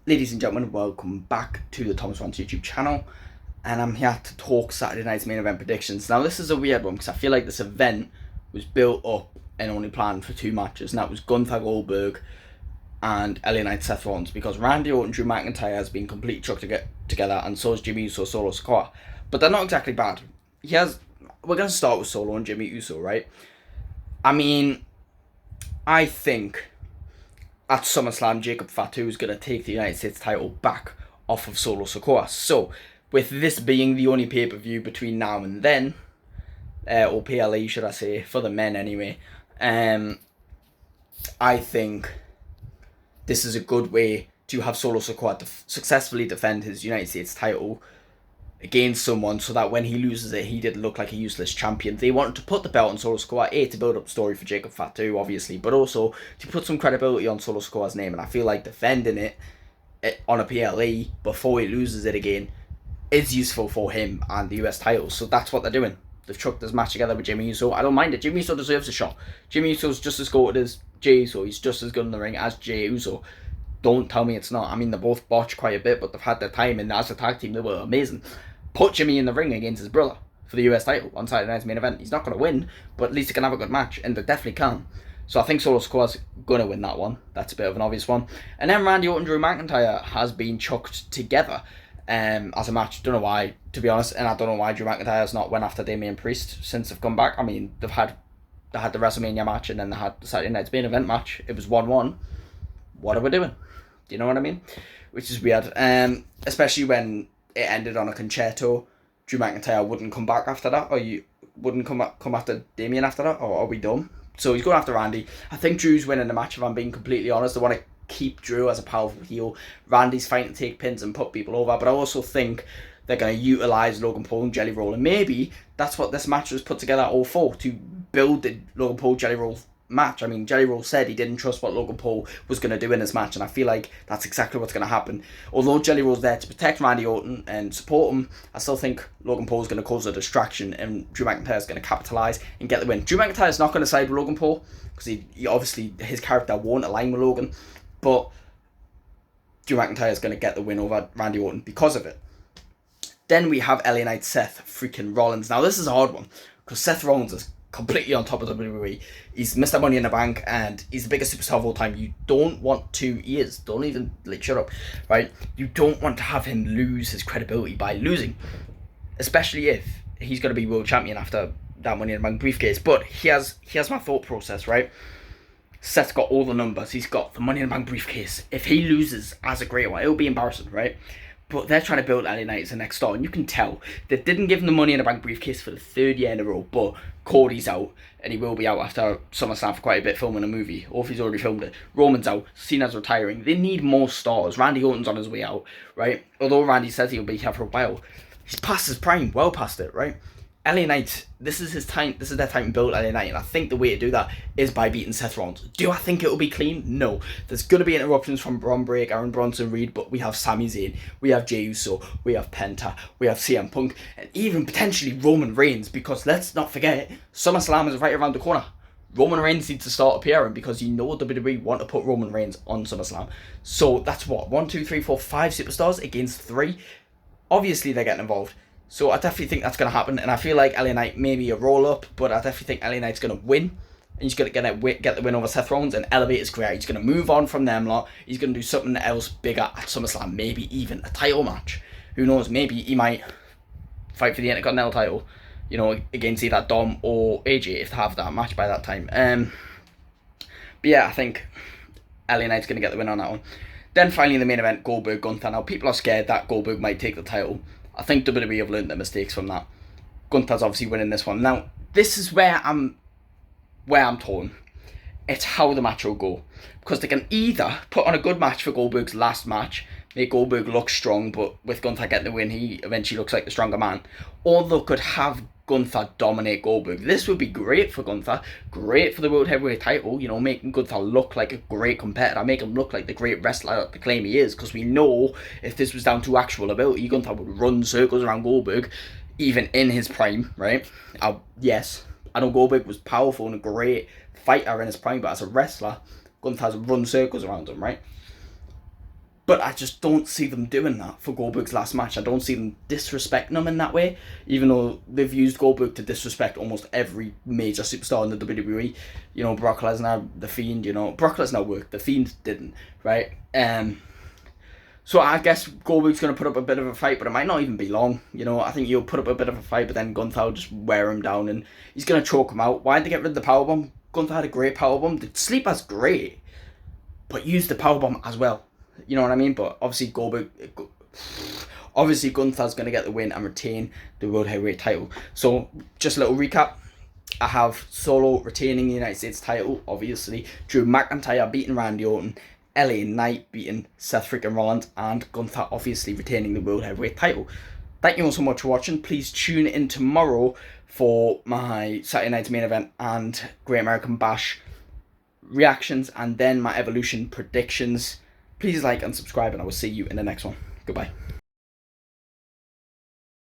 Ladies and gentlemen, welcome back to the Thomas Rants YouTube channel, and I'm here to talk Saturday night's main event predictions. Now, this is a weird one because I feel like this event was built up and only planned for two matches, and that was Gunther Goldberg and LA Knight Seth Rollins, because Randy Orton and Drew McIntyre has been completely chucked together, and so is Jimmy Uso, Solo Sikoa. But they're not exactly bad. We're going to start with Solo and Jimmy Uso, right? I mean, I think at SummerSlam, Jacob Fatu is going to take the United States title back off of Solo Sikoa. So, with this being the only pay-per-view between now and then, or PLE should I say, for the men anyway, I think this is a good way to have Solo Sikoa successfully defend his United States title against someone, so that when he loses it, he didn't look like a useless champion. They wanted to put the belt on Solo Sikoa, to build up story for Jacob Fatu, obviously, but also to put some credibility on Solo Sikoa's name, and I feel like defending it on a PLE before he loses it again is useful for him and the US title. So that's what they're doing. They've chucked this match together with Jimmy Uso. I don't mind it. Jimmy Uso deserves a shot. Jimmy Uso's just as goated as Jey Uso. He's just as good in the ring as Jey Uso. Don't tell me it's not. I mean, they're both botched quite a bit, but they've had their time, and as a tag team, they were amazing. Put Jimmy in the ring against his brother for the US title on Saturday night's main event. He's not going to win, but at least he can have a good match, and they definitely can. So I think Solo Sikoa's going to win that one. That's a bit of an obvious one. And then Randy Orton and Drew McIntyre has been chucked together as a match. Don't know why, to be honest, and I don't know why Drew McIntyre's not went after Damian Priest since they've come back. I mean, they had the WrestleMania match, and then they had the Saturday night's main event match. It was 1-1. What are we doing? Do you know what I mean? Which is weird. Especially when it ended on a concerto. Drew McIntyre wouldn't come back after that, or you wouldn't come after Damian after that, or are we done? So he's going after Randy. I think Drew's winning the match, if I'm being completely honest. I want to keep Drew as a powerful heel. Randy's fighting to take pins and put people over, but I also think they're going to utilise Logan Paul and Jelly Roll, and maybe that's what this match was put together all for, to build the Logan Paul Jelly Roll match. I mean, Jelly Roll said he didn't trust what Logan Paul was going to do in this match, and I feel like that's exactly what's going to happen. Although Jelly Roll's there to protect Randy Orton and support him, I still think Logan Paul's going to cause a distraction, and Drew McIntyre's going to capitalise and get the win. Drew McIntyre's not going to side with Logan Paul, because he obviously, his character won't align with Logan, but Drew McIntyre's going to get the win over Randy Orton because of it. Then we have LA Knight Seth freaking Rollins. Now this is a hard one, because Seth Rollins is completely on top of WWE. He's Mr. Money in the Bank, and he's the biggest superstar of all time. You don't want to, he is, don't even, shut up, right? You don't want to have him lose his credibility by losing, especially if he's going to be world champion after that Money in the Bank briefcase. But here's my thought process, right? Seth's got all the numbers. He's got the Money in the Bank briefcase. If he loses as a great one, it'll be embarrassing, right? But they're trying to build LA Knight as the next star, and you can tell they didn't give him the Money in the Bank briefcase for the third year in a row. But Cody's out, and he will be out after SummerSlam for quite a bit, filming a movie, or if he's already filmed it. Roman's out, Cena's retiring. They need more stars. Randy Orton's on his way out, right? Although Randy says he'll be here for a while, he's past his prime, well past it, right? LA Knight, this is his time. This is their time to build LA Knight, and I think the way to do that is by beating Seth Rollins. Do I think it will be clean? No. There's going to be interruptions from Braun Break, Aaron Bronson Reed, but we have Sami Zayn, we have Jey Uso, we have Penta, we have CM Punk, and even potentially Roman Reigns, because let's not forget, SummerSlam is right around the corner. Roman Reigns needs to start appearing, because you know WWE want to put Roman Reigns on SummerSlam. So that's what, 1, 2, 3, 4, 5 superstars against 3. Obviously they're getting involved. So I definitely think that's going to happen, and I feel like LA Knight may be a roll-up, but I definitely think LA Knight's going to win, and he's going to get the win over Seth Rollins and elevate his career. He's going to move on from them lot. He's going to do something else bigger at SummerSlam, maybe even a title match. Who knows, maybe he might fight for the Intercontinental title, you know, against either Dom or AJ if they have that match by that time. But yeah, I think LA Knight's going to get the win on that one. Then finally the main event, Goldberg Gunther. Now people are scared that Goldberg might take the title. I think WWE have learned their mistakes from that. Gunther's obviously winning this one. Now, this is where I'm torn. It's how the match will go. Because they can either put on a good match for Goldberg's last match, make Goldberg look strong, but with Gunther getting the win, he eventually looks like the stronger man. Or they could have Gunther dominate Goldberg. This would be great for Gunther, great for the World Heavyweight title, you know, making Gunther look like a great competitor, make him look like the great wrestler that they claim he is, because we know if this was down to actual ability, Gunther would run circles around Goldberg, even in his prime, right? Yes, I know Goldberg was powerful and a great fighter in his prime, but as a wrestler, Gunther's run circles around him, right? But I just don't see them doing that for Goldberg's last match. I don't see them disrespecting him in that way, even though they've used Goldberg to disrespect almost every major superstar in the WWE. You know, Brock Lesnar, The Fiend, you know. Brock Lesnar worked, The Fiend didn't, right? So I guess Goldberg's going to put up a bit of a fight, but it might not even be long. You know, I think he'll put up a bit of a fight, but then Gunther will just wear him down, and he's going to choke him out. Why'd they get rid of the powerbomb? Gunther had a great powerbomb. The sleeper's great, but use the powerbomb as well. You know what I mean? But obviously Gunther's going to get the win and retain the World Heavyweight title. So just a little recap. I have Solo retaining the United States title, obviously. Drew McIntyre beating Randy Orton. LA Knight beating Seth freaking Rollins. And Gunther obviously retaining the World Heavyweight title. Thank you all so much for watching. Please tune in tomorrow for my Saturday night's main event and Great American Bash reactions, and then my Evolution predictions. Please like and subscribe, and I will see you in the next one. Goodbye.